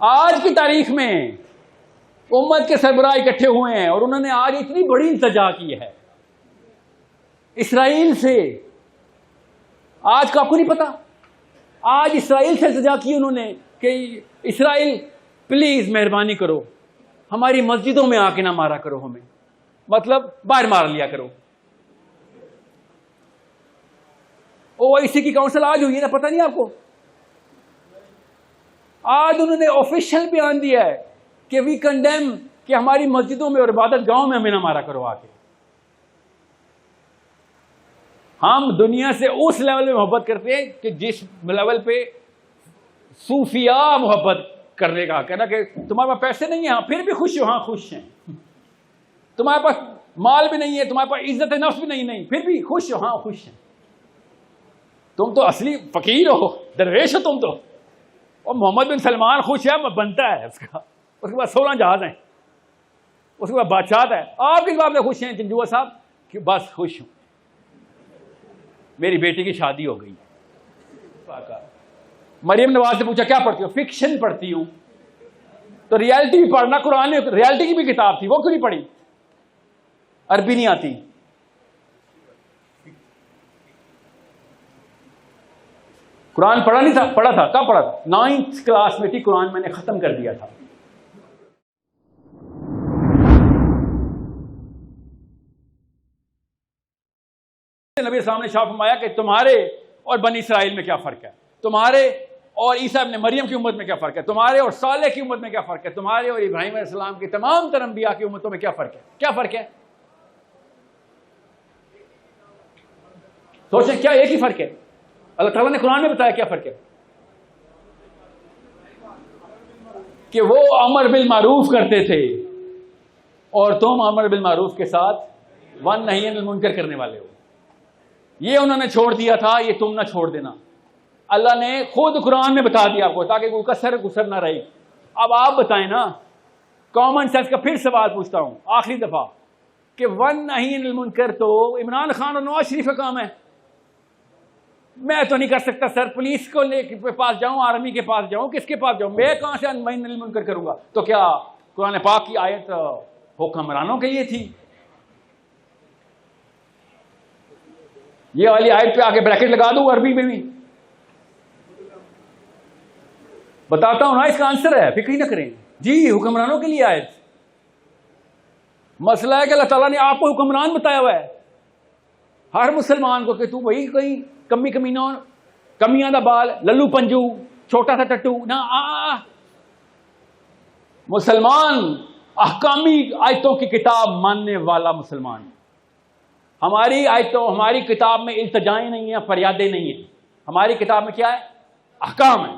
آج کی تاریخ میں امت کے سربراہ اکٹھے ہوئے ہیں اور انہوں نے آج اتنی بڑی التجا کی ہے اسرائیل سے. آج کا آپ کو نہیں پتا, آج اسرائیل سے التجا کی انہوں نے کہ اسرائیل پلیز مہربانی کرو ہماری مسجدوں میں آ کے نہ مارا کرو ہمیں, مطلب باہر مار لیا کرو. OIC کی کاؤنسل آج ہوئی ہے نا, پتہ نہیں آپ کو. آج انہوں نے آفیشیل بیان دیا ہے کہ وی کنڈیم کہ ہماری مسجدوں میں اور عبادت گاہوں میں ہمیں نہ مارا کرو آ کے. ہم دنیا سے اس لیول میں محبت کرتے ہیں کہ جس لیول پہ صوفیاء محبت کرنے کا کہنا کہ تمہارے پاس پیسے نہیں ہیں ہاں پھر بھی خوش ہو, ہاں خوش ہیں. تمہارے پاس مال بھی نہیں ہے, تمہارے پاس عزت نفس بھی نہیں پھر بھی خوش ہو, ہاں خوش ہیں. تم تو اصلی فقیر ہو, درویش ہو تم تو. اور محمد بن سلمان خوش ہے, بنتا ہے اس کا, اس کے بعد 16 جہاز ہیں, اس کے بعد بادشاہ ہے. آپ کس بات میں خوش ہیں جنجوا صاحب؟ کہ بس خوش ہوں, میری بیٹی کی شادی ہو گئی. مریم نواز سے پوچھا کیا پڑھتی ہو؟ فکشن پڑھتی ہوں. تو ریالٹی بھی پڑھنا, قرآن میں ریالٹی کی بھی کتاب تھی, وہ کیوں نہیں پڑھی؟ عربی نہیں آتی. قرآن پڑھا نہیں تھا؟ پڑھا تھا. کب پڑھا تھا؟ 9th کلاس میں تھی, قرآن میں نے ختم کر دیا تھا. نبی السلام نے شاہ فرمایا کہ تمہارے اور بنی اسرائیل میں کیا فرق ہے, تمہارے اور عیسیٰ ابن مریم کی امت میں کیا فرق ہے, تمہارے اور صالح کی امت میں کیا فرق ہے, تمہارے اور ابراہیم علیہ السلام کی تمام تر انبیاء کی امتوں میں کیا فرق ہے. کیا فرق ہے؟ سوچیں, کیا ایک ہی فرق ہے؟ اللہ تعالیٰ نے قرآن میں بتایا کیا فرق ہے, کہ وہ امر بالمعروف کرتے تھے اور تم امر بالمعروف کے ساتھ نہی عن المنکر کرنے والے ہو. یہ انہوں نے چھوڑ دیا تھا, یہ تم نہ چھوڑ دینا. اللہ نے خود قرآن میں بتا دیا آپ کو تاکہ کوئی کسر گسر نہ رہے. اب آپ بتائیں نا, کامن سینس کا پھر سوال پوچھتا ہوں آخری دفعہ, کہ نہی عن المنکر تو عمران خان اور نواز شریف کا کام ہے. میں تو نہیں کر سکتا سر, پولیس کو لے کے پاس جاؤں, آرمی کے پاس جاؤں, کس کے پاس جاؤں, میں کہاں سے نہی عن المنکر کروں گا؟ تو کیا قرآن پاک کی آیت حکمرانوں کے لیے تھی؟ یہ والی آیت پہ آگے بریکٹ لگا دوں عربی میں بھی بتاتا ہوں نا, اس کا آنسر ہے, فکر ہی نہ کریں. جی حکمرانوں کے لیے آیت. مسئلہ ہے کہ اللہ تعالیٰ نے آپ کو حکمران بتایا ہوا ہے, ہر مسلمان کو, کہ تو وہی کہیں کمیاں دا بال, للو پنجو, چھوٹا سا ٹٹو نہ. مسلمان احکامی آیتوں کی کتاب ماننے والا مسلمان. ہماری آیتوں, ہماری کتاب میں التجائیں نہیں ہیں, فریادیں نہیں ہیں. ہماری کتاب میں کیا ہے؟ احکام ہے.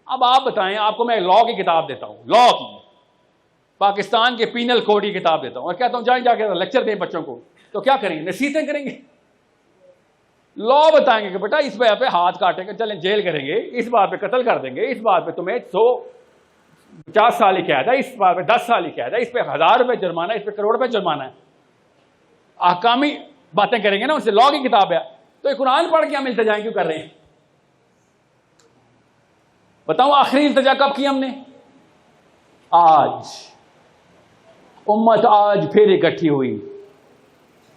اب آپ بتائیں, آپ کو میں لا کی کتاب دیتا ہوں, لا کی, پاکستان کے پینل کوڈ کی کتاب دیتا ہوں اور کہتا ہوں جائیں جا کے لیکچر دیں بچوں کو, تو کیا کریں گے؟ نصیحتیں کریں گے. لا بتائیں گے کہ بیٹا اس بات پہ ہاتھ کاٹیں گے, چلیں جیل کریں گے, اس بات پہ قتل کر دیں گے, اس بات پہ تمہیں 150 سال ہی قید ہے, اس بات پہ 10 سال ہی قید ہے, اس پہ 1000 روپے جرمانہ, اس پہ کروڑ روپے جرمانہ ہے. احکامی باتیں کریں گے نا, ان سے لا کی کتاب ہے. تو یہ قرآن پڑھ کے ہم التجائیں کیوں کر رہے ہیں؟ بتاؤں آخری التجا کب کی ہم نے؟ آج. امت آج پھر اکٹھی ہوئی,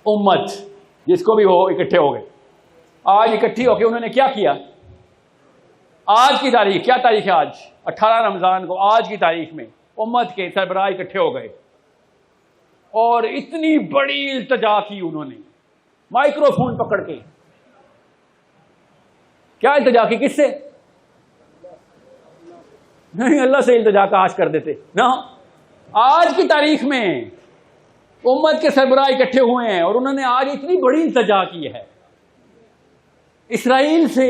امت جس کو بھی ہو اکٹھے ہو گئے. آج اکٹھی ہو کے انہوں نے کیا کیا؟ آج کی تاریخ, کیا تاریخ ہے آج؟ 18 رمضان کو آج کی تاریخ میں امت کے سربراہ اکٹھے ہو گئے اور اتنی بڑی التجا کی انہوں نے, مائکرو فون پکڑ کے. کیا التجا کی؟ کس سے؟ نہیں, اللہ سے التجا کا آج کر دیتے نا. آج کی تاریخ میں امت کے سربراہ اکٹھے ہوئے ہیں اور انہوں نے آج اتنی بڑی التجا کی ہے اسرائیل سے.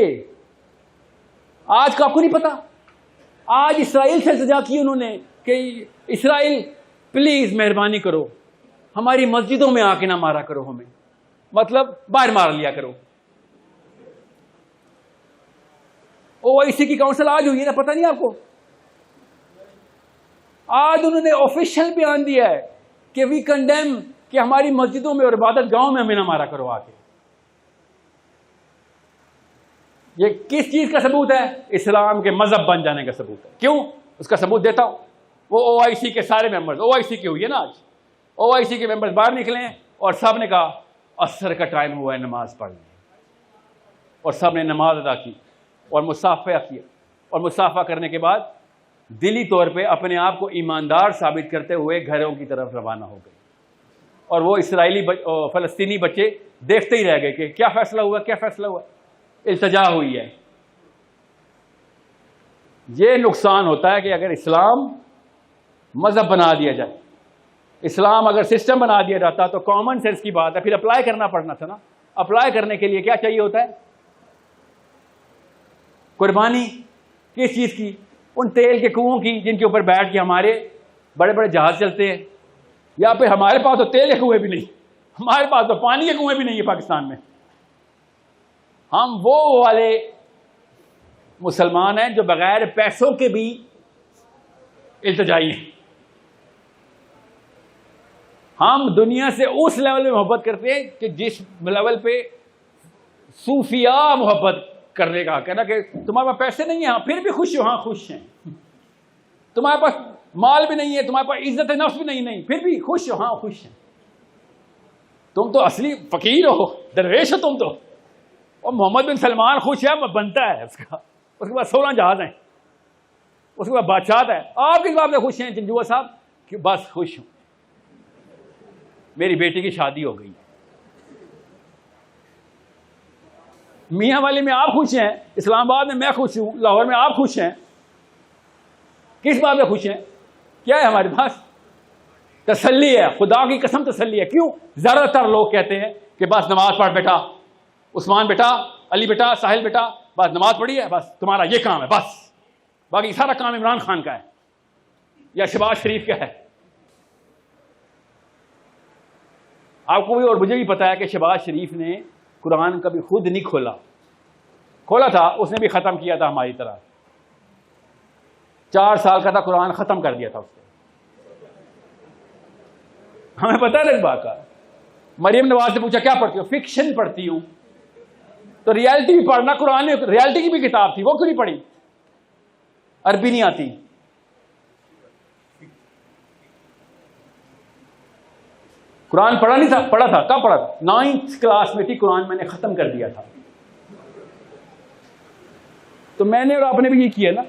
آج کا آپ کو نہیں پتا, آج اسرائیل سے التجا کی انہوں نے کہ اسرائیل پلیز مہربانی کرو ہماری مسجدوں میں آ کے نہ مارا کرو ہمیں, مطلب باہر مار لیا کرو. OIC کی کاؤنسل آج ہوئی ہے نا, پتہ نہیں آپ کو. آج انہوں نے آفیشیل بیان دیا ہے کہ وی کنڈیم کہ ہماری مسجدوں میں اور عبادت گاہوں میں ہمیں نہ مارا کرو آ کے. یہ کس چیز کا ثبوت ہے؟ اسلام کے مذہب بن جانے کا ثبوت ہے. کیوں؟ اس کا ثبوت دیتا ہوں. وہ او آئی سی کے سارے ممبرز, او آئی سی کی ہوئی ہے نا آج, او آئی سی کے ممبرز باہر نکلے ہیں اور سب نے کہا عصر کا ٹائم ہوا ہے, نماز پڑھ لیں, اور سب نے نماز ادا کی اور مصافحہ کیا, اور مصافحہ کرنے کے بعد دلی طور پہ اپنے آپ کو ایماندار ثابت کرتے ہوئے گھروں کی طرف روانہ ہو گئے. اور وہ اسرائیلی فلسطینی بچے دیکھتے ہی رہ گئے کہ کیا فیصلہ ہوا, کیا فیصلہ ہوا. التجا ہوئی ہے. یہ نقصان ہوتا ہے کہ اگر اسلام مذہب بنا دیا جائے, اسلام اگر سسٹم بنا دیا جاتا تو کامن سینس کی بات ہے, پھر اپلائی کرنا پڑنا تھا نا. اپلائی کرنے کے لیے کیا چاہیے ہوتا ہے؟ قربانی. کس چیز کی؟ ان تیل کے کنووں کی جن کے اوپر بیٹھ کے ہمارے بڑے بڑے جہاز چلتے ہیں. یا پھر ہمارے پاس تو تیل کے کنویں بھی نہیں, ہمارے پاس تو پانی کے کنویں بھی نہیں ہے پاکستان میں. ہم وہ والے مسلمان ہیں جو بغیر پیسوں کے بھی التجائی ہیں. ہم دنیا سے اس لیول میں محبت کرتے ہیں کہ جس لیول پہ صوفیاء محبت کرنے کا کہنا کہ تمہارے پاس پیسے نہیں ہیں, ہاں پھر بھی خوش ہو, ہاں خوش ہیں. تمہارے پاس مال بھی نہیں ہے, تمہارے پاس عزت نفس بھی نہیں, پھر بھی خوش ہو, ہاں خوش ہیں. تم تو اصلی فقیر ہو, درویش ہو تم تو. اور محمد بن سلمان خوش ہے, بنتا ہے اس کا, اس کے بعد 16 جہاز ہیں, اس کے بعد بادشاہ ہے. آپ کس بات میں خوش ہیں چنجوا صاحب؟ کہ بس خوش ہوں, میری بیٹی کی شادی ہو گئی. میاں والی میں آپ خوش ہیں, اسلام آباد میں خوش ہوں, لاہور میں آپ خوش ہیں. کس بات میں خوش ہیں؟ کیا ہے ہمارے پاس؟ تسلی ہے, خدا کی قسم تسلی ہے. کیوں؟ زیادہ تر لوگ کہتے ہیں کہ بس نماز پڑھ بیٹا, عثمان بیٹا, علی بیٹا, ساحل بیٹا, بس نماز پڑھی ہے, بس تمہارا یہ کام ہے, بس باقی سارا کام عمران خان کا ہے یا شہباز شریف کا ہے. آپ کو بھی اور مجھے بھی پتا ہے کہ شہباز شریف نے قرآن کبھی خود نہیں کھولا تھا, اس نے بھی ختم کیا تھا ہماری طرح. 4 سال کا تھا, قرآن ختم کر دیا تھا اس نے. ہمیں پتا ہے اس بات کا. مریم نواز سے پوچھا کیا پڑھتی ہو؟ فکشن پڑھتی ہوں. تو ریالٹی بھی پڑھنا, قرآن میں ریالٹی کی بھی کتاب تھی, وہ کیوں نہیں پڑھی؟ عربی نہیں آتی. قرآن پڑھا نہیں تھا؟ پڑھا تھا. کب پڑھا تھا؟ 9th کلاس میں تھی, قرآن میں نے ختم کر دیا تھا. تو میں نے اور آپ نے بھی یہ کیا نا.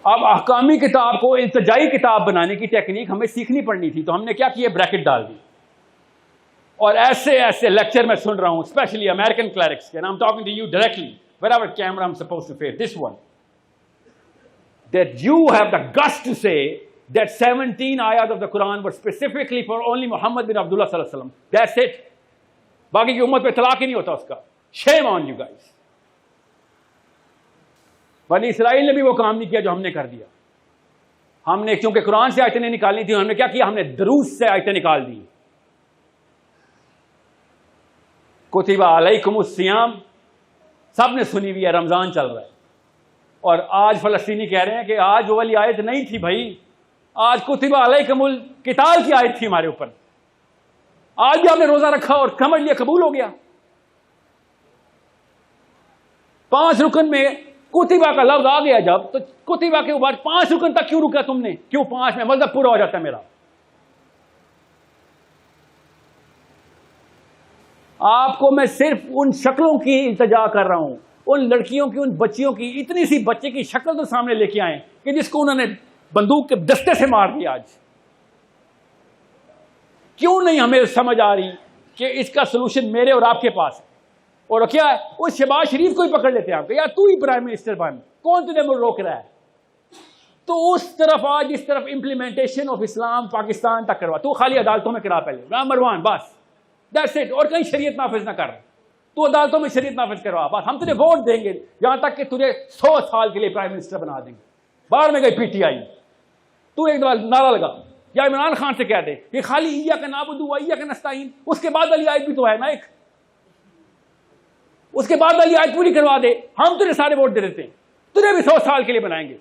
اب احکامی کتاب کو التجائی کتاب بنانے کی ٹیکنیک ہمیں سیکھنی پڑنی تھی, تو ہم نے کیا کیا؟ بریکٹ ڈال دی. اور ایسے ایسے لیکچر میں سن رہا ہوں, اسپیشلی امریکن کلیرکس کے, and I'm talking to you directly, wherever camera I'm supposed to face, this one, that you have the guts to say that 17 ayat of the Quran were specifically for only Muhammad bin Abdullah sallallahu alaihi wasallam. That's it. باقی کی امت پہ اطلاق ہی نہیں ہوتا اس کا. Shame on you guys. بنی اسرائیل نے بھی وہ کام نہیں کیا جو ہم نے کر دیا. ہم نے چونکہ قرآن سے آیتیں نہیں نکالنی تھی, ہم نے کیا کیا؟ ہم نے دروس سے آیتیں نکال دی. کتب علیکم الصیام سب نے سنی ہوئی ہے, رمضان چل رہا ہے. اور آج فلسطینی کہہ رہے ہیں کہ آج وہ والی آیت نہیں تھی بھائی, آج کتب علیکم القتال کی آیت تھی ہمارے اوپر. آج بھی آپ نے روزہ رکھا اور سمجھ لیا قبول ہو گیا. 5 رکن میں کتبہ کا لفظ آ گیا جب, تو کتبہ کے اوپر 5 رکن تک کیوں رکا تم نے؟ کیوں 5 میں مذہب پورا ہو جاتا ہے میرا. آپ کو میں صرف ان شکلوں کی التجا کر رہا ہوں, ان لڑکیوں کی, ان بچیوں کی. اتنی سی بچے کی شکل تو سامنے لے کے آئیں کہ جس کو انہوں نے بندوق کے دستے سے مار دیا. آج کیوں نہیں ہمیں سمجھ آ رہی کہ اس کا سلوشن میرے اور آپ کے پاس ہے؟ اور کیا ہے؟ اس شہباز شریف کو ہی پکڑ لیتے ہیں آپ کہ یار تو ہی پرائم منسٹر بن, کون تجھے روک رہا ہے؟ تو اس طرف آج اس طرف امپلیمنٹیشن آف اسلام پاکستان تک کروا. تو خالی عدالتوں میں کرا پہلے, نمبر 1, بس دیٹس اٹ. اور کہیں شریعت نافذ نہ کر, تو عدالتوں میں شریعت نافذ کروا. بس ہم تجھے ووٹ دیں گے یہاں تک کہ تجھے 100 سال کے لیے پرائم منسٹر بنا دیں گے. باہر میں گئی پی ٹی آئی, تو ایک دفعہ نعرہ لگا یا عمران خان سے کہہ دے یہ خالی ایاک نعبد و ایاک نستعین, اس کے بعد والی آیت بھی تو ہے نا ایک, اس کے بعد والی آیت پوری کروا دے, ہم تجھے سارے ووٹ دے دیتے ہیں, تجھے بھی 100 سال کے لیے بنائیں گے.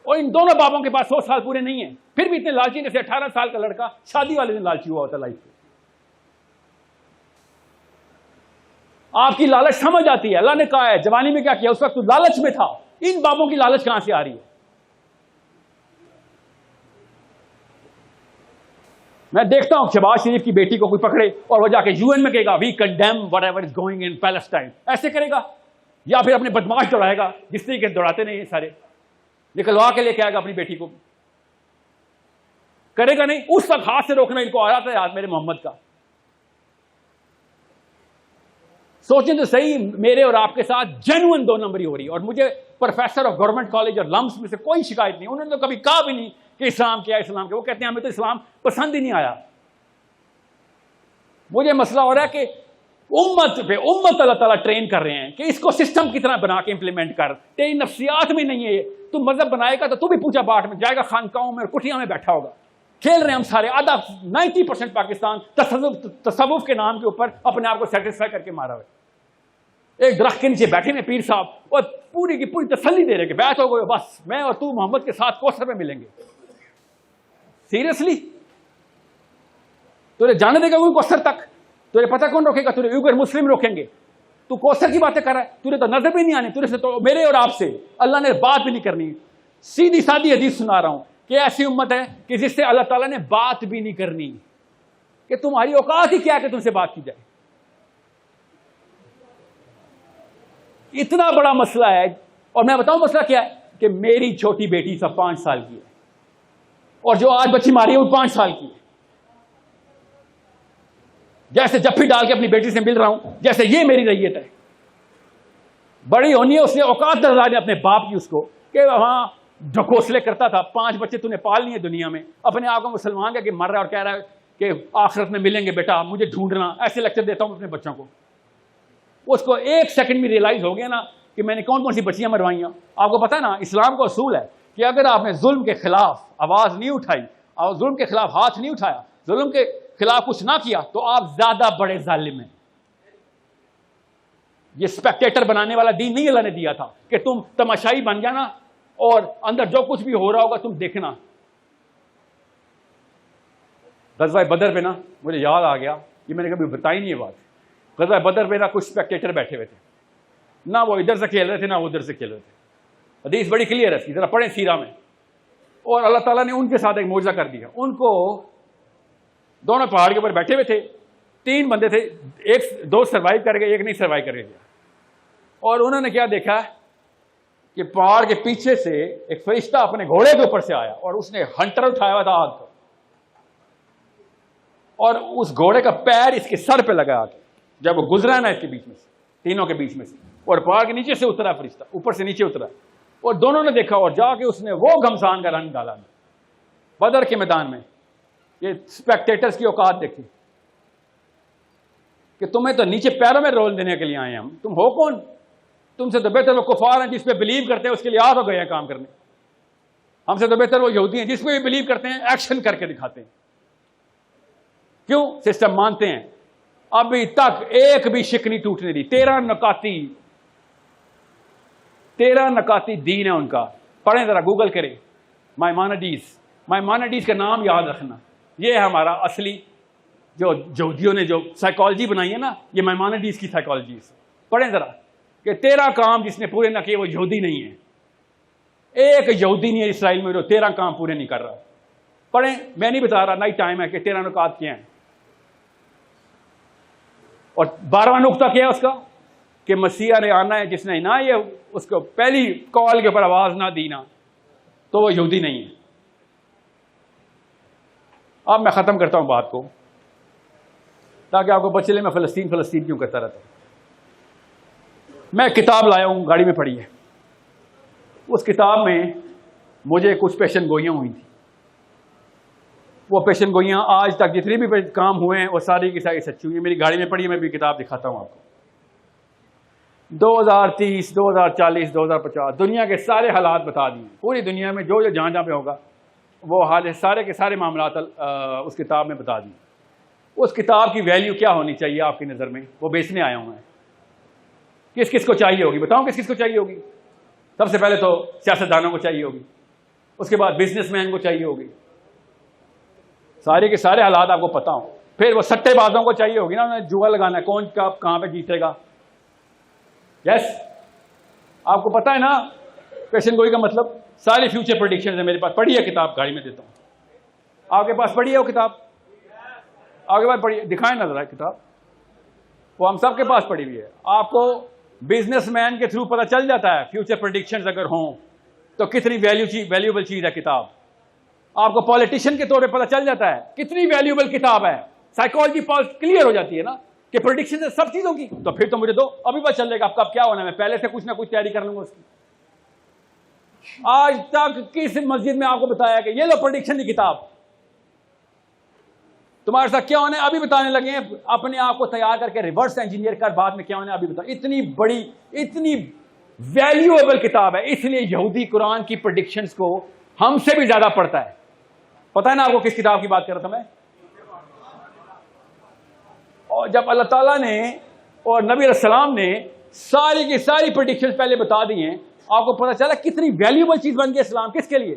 اور ان دونوں بابوں کے پاس 100 سال پورے نہیں ہیں, پھر بھی اتنے لالچی جیسے 18 سال کا لڑکا شادی والے دن لالچی ہوا ہوتا لائف میں. آپ کی لالچ سمجھ آتی ہے. اللہ نے کہا ہے جوانی میں کیا کیا, اس وقت تو لالچ میں تھا. ان بابوں کی لالچ کہاں سے آ رہی ہے؟ میں دیکھتا ہوں شہباز شریف کی بیٹی کو کوئی پکڑے اور وہ جا کے UN میں کہے گا we condemn whatever is going in Palestine, ایسے کرے گا، یا پھر اپنے بدماش دوڑائے گا جس طریقے دوڑاتے نہیں سارے، نکلوا کے لے کے آئے گا اپنی بیٹی کو، کرے گا نہیں؟ اس وقت ہاتھ سے روکنا ان کو آ رہا تھا یاد میرے محمد کا. سوچیں تو صحیح، میرے اور آپ کے ساتھ جینوئن 2 نمبری ہو رہی ہے. اور مجھے پروفیسر آف گورنمنٹ کالج اور لمس میں سے کوئی شکایت نہیں، انہوں نے تو کبھی کہا بھی نہیں کہ اسلام کیا، اسلام کیا. وہ کہتے ہیں ہمیں تو اسلام پسند ہی نہیں آیا. مجھے مسئلہ ہو رہا ہے کہ امت اللہ تعالیٰ ٹرین کر رہے ہیں کہ اس کو سسٹم کی طرح بنا کے امپلیمنٹ کر. تیری نفسیات میں نہیں ہے، تو مذہب بنائے گا تو بھی پوچھا باٹ میں جائے گا، خانقاہوں میں اور کٹھیاں میں بیٹھا ہوگا. کھیل رہے ہیں ہم سارے، آدھا 90% پاکستان تصوف کے نام کے اوپر اپنے آپ کو سیٹسفائی کر کے مارا ہوا ہے. ایک درخت کے نیچے بیٹھے ہیں پیر صاحب اور پوری کی پوری تسلی دے رہے کہ بیعت ہو گئے، بس میں اور تو محمد کے ساتھ کوثر میں ملیں گے. سیریسلی تجھے جانے دے گا کوئی کوثر تک؟ تجھے پتہ کون روکے گا؟ تجھے اوگر مسلم روکیں گے. تو کوثر کی باتیں کر رہا ہے، تجھے تو نظر بھی نہیں آنے، تجھے سے تو میرے اور آپ سے اللہ نے بات بھی نہیں کرنی. سیدھی سادی حدیث سنا رہا ہوں کہ ایسی امت ہے کہ جس سے اللہ تعالیٰ نے بات بھی نہیں کرنی، کہ تمہاری اوقات ہی کیا کہ تم سے بات کی جائے. اتنا بڑا مسئلہ ہے. اور میں بتاؤں مسئلہ کیا ہے کہ میری چھوٹی بیٹی سب 5 سال کی ہے، اور جو آج بچی ماری ہے وہ 5 سال کی ہے. جیسے جفی ڈال کے اپنی بیٹی سے مل رہا ہوں، جیسے یہ میری ریت ہے. بڑی ہونی ہے، اس نے اوقات درزا نے اپنے باپ کی اس کو کہ وہاں ڈھکوسلے کرتا تھا. 5 بچے تو نے پال لیے دنیا میں، اپنے آپ کو مسلمان کہہ کے مر رہا ہے اور کہہ رہا ہے کہ آخرت میں ملیں گے بیٹا، مجھے ڈھونڈنا. ایسے لیکچر دیتا ہوں اپنے بچوں کو. اس کو 1 سیکنڈ میں ریئلائز ہو گیا نا کہ میں نے کون کون سی بچیاں مروائی ہیں. آپ کو پتا نا اسلام کا اصول ہے کہ اگر آپ نے ظلم کے خلاف آواز نہیں اٹھائی اور ظلم کے خلاف ہاتھ نہیں اٹھایا، ظلم کے خلاف کچھ نہ کیا، تو آپ زیادہ بڑے ظالم ہیں. یہ اسپیکٹیٹر بنانے والا دین نہیں اللہ نے دیا تھا کہ تم تماشائی بن جانا اور اندر جو کچھ بھی ہو رہا ہوگا تم دیکھنا. غزوہ بدر پہ نا مجھے یاد آ گیا، یہ میں نے کبھی بتائی نہیں یہ بات. غزوہ بدر پہ نا کچھ اسپیکٹیٹر بیٹھے ہوئے تھے، نہ وہ ادھر سے کھیل رہے تھے نہ وہ ادھر سے کھیل رہے تھے. حدیث بڑی کلیئر ہے، ذرا پڑھیں سیرہ میں. اور اللہ تعالیٰ نے ان کے ساتھ ایک معجزہ کر دیا. ان کو دونوں پہاڑ کے اوپر بیٹھے ہوئے تھے، 3 بندے تھے، 2 سروائیو کر گئے، ایک نہیں سروائیو کر گیا. اور انہوں نے کیا دیکھا کہ پہاڑ کے پیچھے سے ایک فرشتہ اپنے گھوڑے کے اوپر سے آیا اور اس نے ہنٹر اٹھایا ہوا تھا آگ کا، اور اس گھوڑے کا پیر اس کے سر پہ لگا کے جب وہ گزرا نا اس کے بیچ میں سے، تینوں کے بیچ میں سے، اور پہاڑ کے نیچے سے اترا فرشتہ، اوپر سے نیچے اترا. اور دونوں نے دیکھا اور جا کے اس نے وہ گھمسان کا رنگ ڈالا بدر کے میدان میں. یہ اسپیکٹیٹرز کی اوقات دیکھی کہ تمہیں تو نیچے پیروں میں رول دینے کے لیے آئے ہیں ہم. تم ہو کون؟ تم سے تو بہتر وہ کفار ہیں جس پہ بلیو کرتے ہیں، اس کے لیے آ گئے ہیں کام کرنے. ہم سے تو بہتر وہ یہودی ہیں جس پہ بھی بلیو کرتے ہیں، ایکشن کر کے دکھاتے ہیں. کیوں؟ سسٹم مانتے ہیں. ابھی تک ایک بھی شک نہیں ٹوٹنے دی. 13 نکاتی دین ہے ان کا. پڑھیں ذرا، گوگل کریں مائمانیڈیز. مائمانیڈیز کا نام یاد رکھنا. یہ ہے ہمارا اصلی جو یہودیوں نے جو سائیکالوجی بنائی ہے نا، یہ مائمانیڈیز کی سائیکالوجی. پڑھیں ذرا کہ 13 کام جس نے پورے نہ کیے وہ یہودی نہیں ہے. ایک یہودی نہیں ہے اسرائیل میں جو 13 کام پورے نہیں کر رہا. پڑھیں، میں نہیں بتا رہا، نئی ٹائم ہے کہ 13 نکات کیا ہیں. اور 12واں نقطہ کیا ہے اس کا کہ مسیح نے آنا ہے، جس نے نہ یہ اس کو پہلی کال کے اوپر آواز نہ دی نا، تو وہ یہودی نہیں ہے. اب میں ختم کرتا ہوں بات کو تاکہ آپ کو پتہ چلے میں فلسطین کیوں کرتا رہتا ہوں. میں کتاب لایا ہوں، گاڑی میں پڑھی ہے. اس کتاب میں مجھے کچھ پیشن گوئیاں ہوئی تھیں. وہ پیشن گوئیاں آج تک جتنے بھی کام ہوئے ہیں وہ ساری کی ساری سچی ہوئی ہیں. میری گاڑی میں پڑھی ہے، میں بھی کتاب دکھاتا ہوں آپ کو. 2030 2040 2050 دنیا کے سارے حالات بتا دیے. پوری دنیا میں جو جہاں پہ ہوگا وہ حال سارے کے سارے معاملات اس کتاب میں بتا دیے. اس کتاب کی ویلیو کیا ہونی چاہیے آپ کی نظر میں؟ وہ بیچنے آیا ہوں میں. کس کس کو چاہیے ہوگی؟ بتاؤں کس کس کو چاہیے ہوگی؟ سب سے پہلے تو سیاستدانوں کو چاہیے ہوگی، اس کے بعد بزنس مین کو چاہیے ہوگی. سارے کے سارے حالات آپ کو پتا ہوں. پھر وہ سٹے بازوں کو چاہیے ہوگی نا، انہیں جوا لگانا ہے کون کہاں پہ جیتے گا. یس، آپ کو پتا ہے نا پیشن گوئی کا مطلب. ساری فیوچر پریڈکشن ہے میرے پاس. پڑھی ہے کتاب، گاڑی میں دیتا ہوں. آپ کے پاس پڑھی ہے وہ کتاب؟ آگے بات پڑھیے، دکھائیں نظر ہے کتاب، وہ ہم سب کے پاس پڑھی ہوئی ہے. آپ کو بزنس مین کے تھرو پتہ چل جاتا ہے فیوچر پریڈکشنز اگر ہوں تو کتنی ویلیوبل چیز ہے کتاب. آپ کو پالیٹیشین کے طور پہ پتہ چل جاتا ہے کتنی ویلیوبل کتاب ہے. سائیکالوجی کلیئر ہو جاتی ہے نا کہ پریڈکشن ہے سب چیزوں کی. تو پھر تو مجھے دو، ابھی پتہ چل جائے گا آپ کا کیا ہونا ہے. میں پہلے سے کچھ نہ کچھ تیاری کر لوں گا اس کی. آج تک کس مسجد میں آپ کو بتایا کہ یہ لو پریڈکشن کی کتاب، تمہارے ساتھ کیا ہونا ہے ابھی بتانے لگے ہیں. اپنے آپ کو تیار کر کے ریورس انجینئر کر بعد میں کیا ہونا ہے ابھی بتا. اتنی بڑی اتنی ویلیویبل کتاب ہے، اس لیے یہودی قرآن کی پریڈکشنز کو ہم سے بھی زیادہ پڑھتا ہے. پتہ ہے نا آپ کو کس کتاب کی بات کر رہا تھا میں؟ اور جب اللہ تعالیٰ نے اور نبی علیہ السلام نے ساری کی ساری پریڈکشنز پہلے بتا دی ہیں، آپ کو پتہ چلا کتنی ویلیوبل چیز بن گئی اسلام. کس کے لیے؟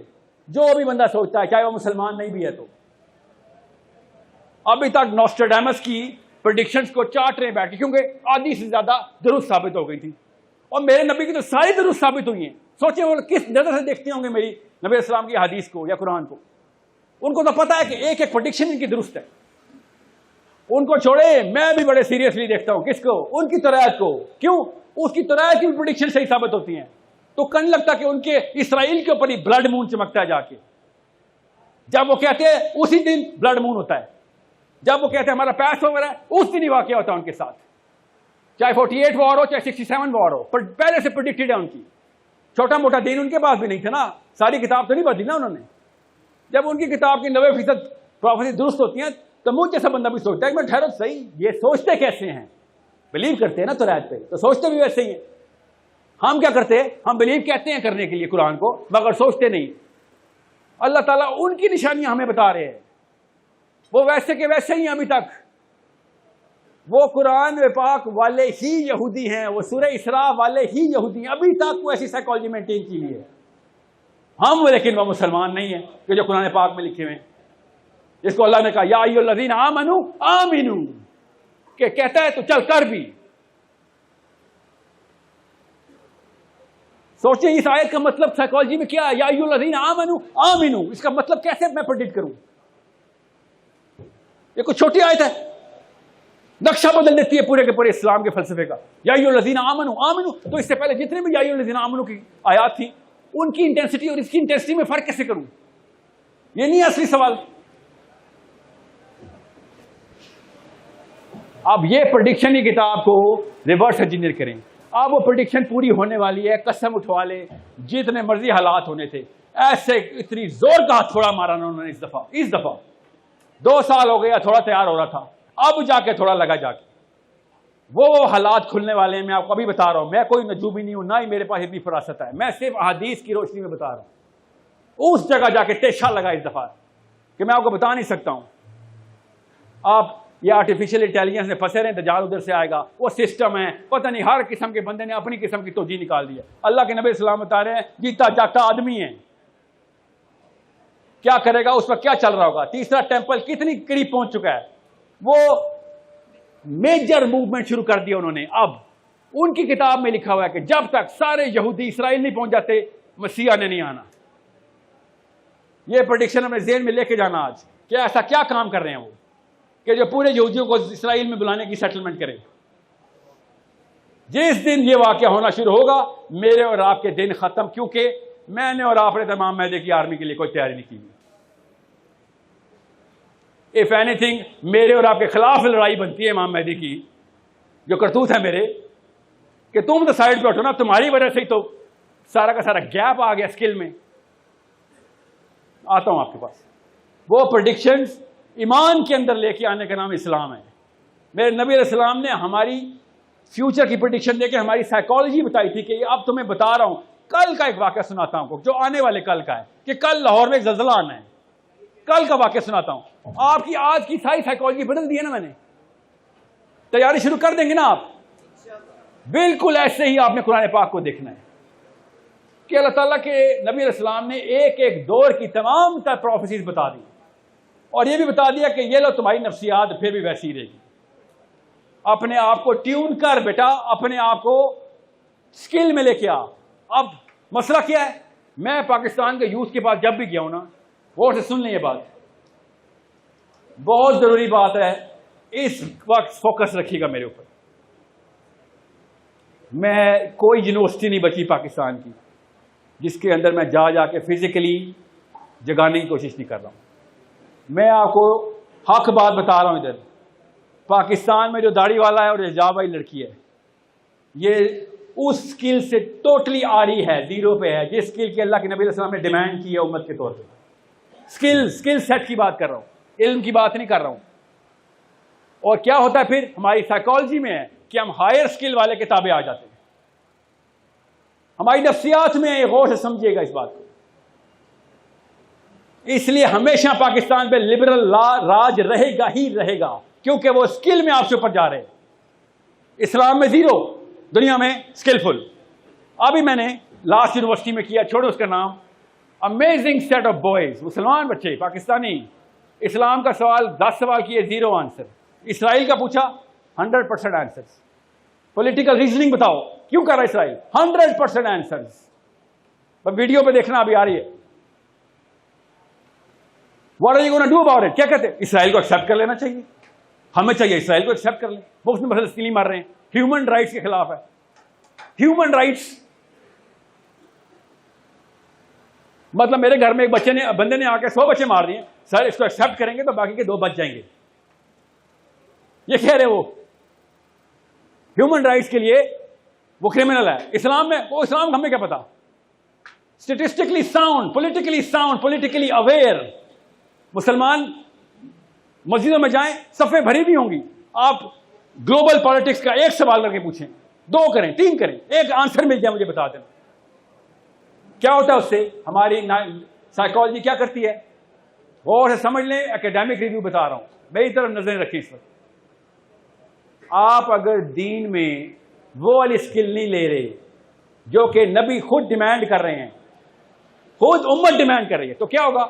جو بھی بندہ سوچتا ہے چاہے وہ مسلمان نہیں بھی ہے. تو ابھی تک نوسٹراڈیمس کی پریڈکشنز کو چاٹ رہے بیٹھ کے، کیونکہ آدھی سے زیادہ درست ثابت ہو گئی تھی، اور میرے نبی کی تو ساری درست ثابت ہوئی ہیں. سوچیں وہ کس نظر سے دیکھتے ہوں گے میری نبی علیہ السلام کی حدیث کو یا قرآن کو. ان کو تو پتا ہے کہ ایک ایک پریڈکشن ان کی درست ہے. ان کو چھوڑے، میں بھی بڑے سیریسلی دیکھتا ہوں کس کو؟ ان کی ترایت کو. کیوں؟ اس کی ترایت کی بھی پریڈکشن صحیح ثابت ہوتی ہیں. تو کن لگتا کہ ان کے اسرائیل کے اوپر ہی بلڈ مون چمکتا ہے جا کے. جب وہ کہتے ہیں اسی دن بلڈ مون ہوتا ہے، جب وہ کہتے ہیں ہمارا پیس اوور ہے اس دن ہی واقعہ ہوتا ہے ان کے ساتھ. چاہے 48 وار ہو چاہے 67 وار ہو، پر پہلے سے پریڈکٹڈ ہے ان کی. چھوٹا موٹا دین ان کے پاس بھی نہیں تھا نا، ساری کتاب تو نہیں بدلی نا انہوں نے. جب ان کی کتاب کی 90% پروفیسی درست ہوتی ہیں تو مجھ جیسا بندہ بھی سوچتا ہے کہ میں ٹھہرو صحیح، یہ سوچتے کیسے ہیں؟ بلیو کرتے ہیں نا تو رات پہ، تو سوچتے بھی ویسے ہی ہیں. ہم کیا کرتے ہیں؟ ہم بلیو کہتے ہیں کرنے کے لیے قرآن کو، مگر سوچتے نہیں. اللہ تعالیٰ ان کی نشانیاں ہمیں بتا رہے ہیں، وہ ویسے کے ویسے ہی ابھی تک. وہ قرآن پاک والے ہی یہودی ہیں، وہ سورہ اسراء والے ہی یہودی ہیں. ابھی تک وہ ایسی سائیکالوجی مینٹین کی ہوئی ہے. ہم لیکن وہ مسلمان نہیں ہیں کہ جو قرآن پاک میں لکھے ہوئے ہیں. جس کو اللہ نے کہا یا ایھا الذین آمنوا آمنوا، کہ کہتا ہے تو چل کر بھی. سوچیں اس آیت کا مطلب سائیکالوجی میں کیا ہے؟ یا ایھا الذین آمنوا آمنوا، اس کا مطلب کیسے میں پریڈکٹ کروں؟ یہ کوئی چھوٹی آیت ہے، نقشہ بدل دیتی ہے پورے کے پورے اسلام کے فلسفے کا. یا ایھا الذین آمنوا آمنوا، تو اس سے پہلے جتنے بھی یا ایھا الذین آمنوا کی آیات تھیں ان کی انٹینسٹی اور اس کی انٹینسٹی میں فرق کیسے کروں؟ یہ نہیں ہے اصلی سوال. اب یہ پریڈکشن کی کتاب کو ریورس انجینئر کریں. اب وہ پریڈکشن پوری ہونے والی ہے، قسم اٹھوا لے جتنے مرضی حالات ہونے تھے. ایسے اتنی زور کا تھوڑا مارا انہوں نے اس دفعہ 2 سال ہو گیا تھوڑا تیار ہو رہا تھا، اب جا کے تھوڑا لگا جا کے. وہ حالات کھلنے والے ہیں. میں آپ کو ابھی بتا رہا ہوں، میں کوئی نجومی نہیں ہوں، نہ ہی میرے پاس اتنی فراست ہے. میں صرف احادیث کی روشنی میں بتا رہا ہوں. اس جگہ جا کے ٹیشا لگا اس دفعہ کہ میں آپ کو بتا نہیں سکتا ہوں. آپ یہ آرٹیفیشل انٹیلیجنس میں پھنسے رہے، دجال ادھر سے آئے گا، وہ سسٹم ہے، پتہ نہیں ہر قسم کے بندے نے اپنی قسم کی توجیہ نکال دی ہے. اللہ کے نبی اسلام بتا رہے ہیں جیتا جاگتا آدمی ہے، کیا کرے گا اس وقت کیا چل رہا ہوگا. تیسرا ٹیمپل کتنی قریب پہنچ چکا ہے. وہ میجر موومنٹ شروع کر دیا انہوں نے. اب ان کی کتاب میں لکھا ہوا ہے کہ جب تک سارے یہودی اسرائیل نہیں پہنچ جاتے مسیح نے نہیں آنا. یہ پریڈکشن ہمیں ذہن میں لے کے جانا آج کہ ایسا کیا کام کر رہے ہیں وہ کہ جو پورے یہودیوں کو اسرائیل میں بلانے کی سیٹلمنٹ کریں. جس دن یہ واقعہ ہونا شروع ہوگا میرے اور آپ کے دن ختم، کیونکہ میں نے اور آپ نے تمام مہدی کی آرمی کے لیے کوئی تیاری نہیں کی. اف اینی تھنگ میرے اور آپ کے خلاف لڑائی بنتی ہے امام مہدی کی. جو کرتوت ہے میرے کہ تم تو سائڈ پہ اٹھو نا، تمہاری وجہ سے ہی تو سارا کا سارا گیپ آ گیا اسکل میں. آتا ہوں آپ کے پاس. وہ پریڈکشنز ایمان کے اندر لے کے آنے کا نام اسلام ہے. میرے نبی علیہ السلام نے ہماری فیوچر کی پریڈکشن دے کے ہماری سائیکالوجی بتائی تھی کہ اب تمہیں بتا رہا ہوں کل کا ایک واقعہ سناتا ہوں جو آنے والے کل کا ہے کہ کل لاہور میں ایک زلزلہ آنا ہے. کل کا واقعہ سناتا ہوں. آپ کی آج کی ساری سائیکالوجی بدل دی ہے نا میں نے. تیاری شروع کر دیں گے نا آپ. بالکل ایسے ہی آپ نے قرآن پاک کو دیکھنا ہے کہ اللہ تعالیٰ کے نبی علیہ السلام نے ایک ایک دور کی تمام تر پروفیسیز بتا دی اور یہ بھی بتا دیا کہ یہ لو تمہاری نفسیات پھر بھی ویسی ہی رہے گی. اپنے آپ کو ٹیون کر بیٹا، اپنے آپ کو سکل میں لے کے آ. اب مسئلہ کیا ہے؟ میں پاکستان کے یوتھ کے پاس جب بھی گیا ہوں نا، غور سے سن لیں یہ بات. بہت ضروری بات ہے، اس وقت فوکس رکھیے گا میرے اوپر. میں کوئی یونیورسٹی نہیں بچی پاکستان کی جس کے اندر میں جا کے فزیکلی جگانے کی کوشش نہیں کر رہا ہوں. میں آپ کو حق بات بتا رہا ہوں. ادھر پاکستان میں جو داڑھی والا ہے اور حجاب والی لڑکی ہے، یہ اس سکل سے ٹوٹلی آری ہے، زیرو پہ ہے، جس سکل کی اللہ کے نبی علیہ السلام نے ڈیمانڈ کی ہے امت کے طور پہ. سکل سیٹ کی بات کر رہا ہوں، علم کی بات نہیں کر رہا ہوں. اور کیا ہوتا ہے پھر ہماری سائیکالوجی میں ہے کہ ہم ہائر سکل والے کتابیں آ جاتے ہیں. ہماری نفسیات میں ہے، غور سے سمجھیے گا اس بات کو. اس لیے ہمیشہ پاکستان پہ لبرل راج رہے گا ہی رہے گا، کیونکہ وہ سکل میں آپ سے اوپر جا رہے ہیں. اسلام میں زیرو، دنیا میں سکلفل. ابھی میں نے لاسٹ یونیورسٹی میں کیا، چھوڑو اس کا نام، امیزنگ سیٹ آف بوائز، مسلمان بچے پاکستانی. اسلام کا سوال 10 سوال کیے، 0 آنسر. اسرائیل کا پوچھا 100% آنسرز. پولیٹیکل ریزننگ بتاؤ کیوں کر رہا ہے اسرائیل، 100% آنسرز. ویڈیو پہ دیکھنا ابھی آ رہی ہے. What are you gonna do about it? کیا کہتے ہیں؟ اسرائیل کو ایکسپٹ کر لینا چاہیے. ہمیں چاہیے اسرائیل کو ایکسپٹ کر لیں. وہ اس میں فلسطینی مار رہے ہیں، ہیومن رائٹس کے خلاف ہے. ہیومن رائٹس مطلب میرے گھر میں ایک بندے نے آ کے 100 بچے مار دیے، سر اس کو ایکسپٹ کریں گے تو باقی کے 2 بچ جائیں گے. یہ کہہ رہے وہ ہیومن رائٹس کے لیے وہ کرمنل ہے. اسلام میں وہ اسلام ہمیں کیا پتا. اسٹیٹسٹکلی ساؤنڈ، پولیٹیکلی اویئر مسلمان مسجدوں میں جائیں، صفیں بھری بھی ہوں گی. آپ گلوبل پالیٹکس کا ایک سوال کر کے پوچھیں، 2 کریں، 3 کریں، ایک آنسر مل جائے مجھے بتا دیں. کیا ہوتا ہے اس سے؟ ہماری سائیکالوجی کیا کرتی ہے؟ غور سے سمجھ لیں. اکیڈیمک ریویو بتا رہا ہوں، میری طرف نظریں رکھیں اس وقت. آپ اگر دین میں وہ والی اسکل نہیں لے رہے جو کہ نبی خود ڈیمانڈ کر رہے ہیں، خود امت ڈیمانڈ کر رہی ہے، تو کیا ہوگا؟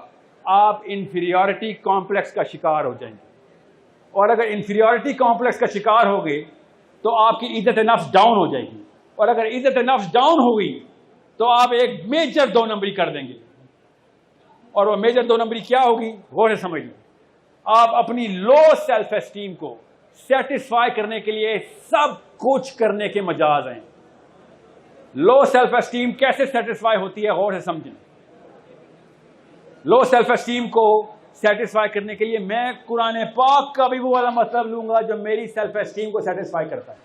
آپ انفیریورٹی کمپلیکس کا شکار ہو جائیں گے. اور اگر انفیریورٹی کمپلیکس کا شکار ہو گئے تو آپ کی عزت نفس ڈاؤن ہو جائے گی. اور اگر عزت نفس ڈاؤن ہوئی تو آپ ایک میجر 2 نمبری کر دیں گے. اور وہ میجر 2 نمبری کیا ہوگی؟ غور سے سمجھ لیں. آپ اپنی لو سیلف اسٹیم کو سیٹسفائی کرنے کے لیے سب کچھ کرنے کے مجاز ہیں. لو سیلف اسٹیم کیسے سیٹسفائی ہوتی ہے؟ غور سے سمجھیں. لو سیلف اسٹیم کو سیٹسفائی کرنے کے لیے میں قرآن پاک کا بھی وہ والا مطلب لوں گا جو میری سیلف اسٹیم کو سیٹسفائی کرتا ہے.